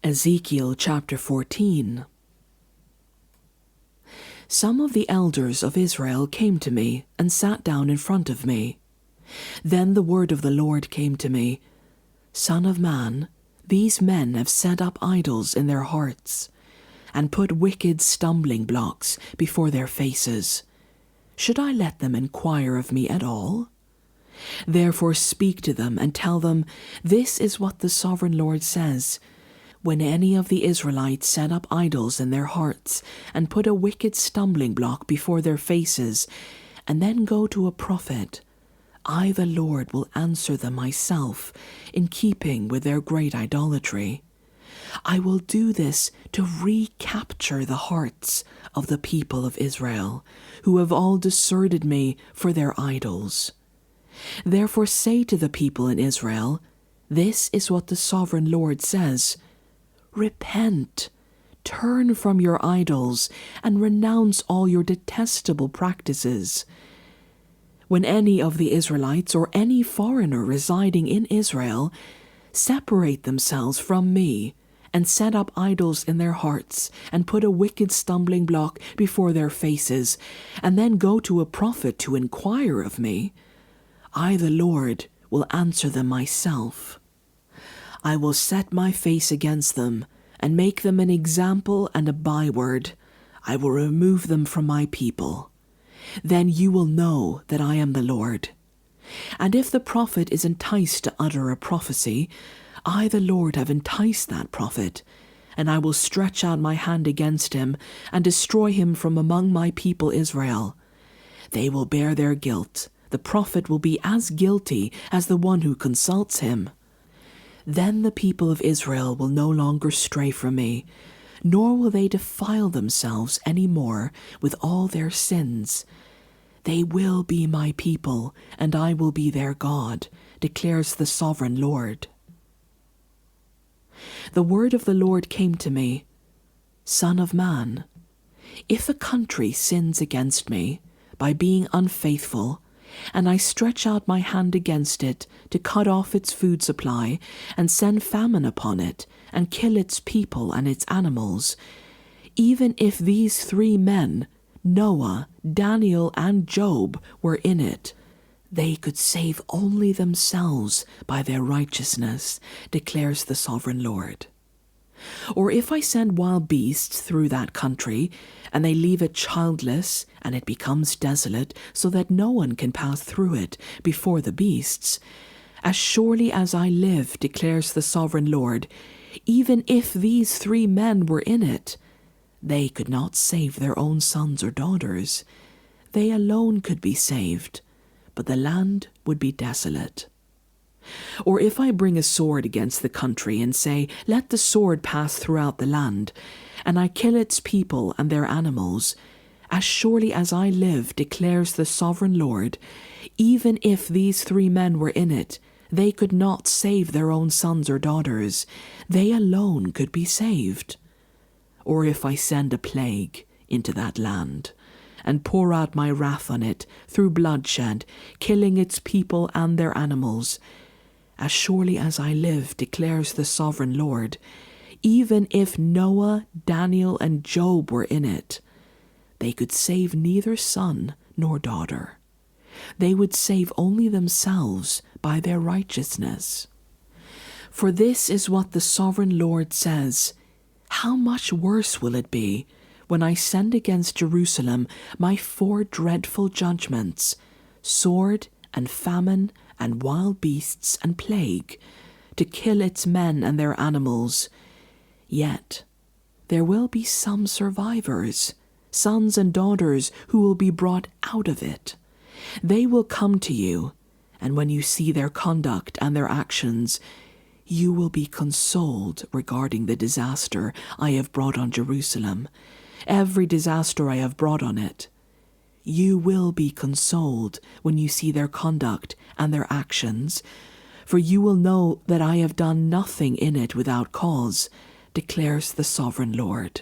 Ezekiel chapter 14. Some of the elders of Israel came to me and sat down in front of me. Then the word of the Lord came to me, Son of man, these men have set up idols in their hearts, and put wicked stumbling blocks before their faces. Should I let them inquire of me at all? Therefore speak to them and tell them, This is what the sovereign Lord says. When any of the Israelites set up idols in their hearts and put a wicked stumbling block before their faces, and then go to a prophet, I, the Lord, will answer them myself in keeping with their great idolatry. I will do this to recapture the hearts of the people of Israel, who have all deserted me for their idols. Therefore say to the people in Israel, This is what the sovereign Lord says. Repent, turn from your idols, and renounce all your detestable practices. When any of the Israelites or any foreigner residing in Israel separate themselves from me and set up idols in their hearts and put a wicked stumbling block before their faces, and then go to a prophet to inquire of me, I, the Lord, will answer them myself. I will set my face against them and make them an example and a byword. I will remove them from my people. Then you will know that I am the Lord. And if the prophet is enticed to utter a prophecy, I, the Lord, have enticed that prophet, and I will stretch out my hand against him and destroy him from among my people Israel. They will bear their guilt. The prophet will be as guilty as the one who consults him. Then the people of Israel will no longer stray from me, nor will they defile themselves any more with all their sins. They will be my people, and I will be their God, declares the sovereign Lord. The word of the Lord came to me, Son of man, if a country sins against me by being unfaithful, and I stretch out my hand against it to cut off its food supply and send famine upon it and kill its people and its animals, even if these three men, Noah, Daniel, and Job, were in it, they could save only themselves by their righteousness, declares the sovereign Lord. Or if I send wild beasts through that country, and they leave it childless, and it becomes desolate, so that no one can pass through it before the beasts, as surely as I live, declares the sovereign Lord, even if these three men were in it, they could not save their own sons or daughters. They alone could be saved, but the land would be desolate. Or if I bring a sword against the country and say, Let the sword pass throughout the land, and I kill its people and their animals, as surely as I live, declares the sovereign Lord, even if these three men were in it, they could not save their own sons or daughters. They alone could be saved. Or if I send a plague into that land, and pour out my wrath on it through bloodshed, killing its people and their animals, as surely as I live, declares the sovereign Lord, even if Noah, Daniel, and Job were in it, they could save neither son nor daughter. They would save only themselves by their righteousness. For this is what the sovereign Lord says, How much worse will it be when I send against Jerusalem my 4 dreadful judgments, sword and famine and wild beasts and plague, to kill its men and their animals. Yet there will be some survivors, sons and daughters who will be brought out of it. They will come to you, and when you see their conduct and their actions, you will be consoled regarding the disaster I have brought on Jerusalem, every disaster I have brought on it. You will be consoled when you see their conduct and their actions, for you will know that I have done nothing in it without cause, declares the sovereign Lord.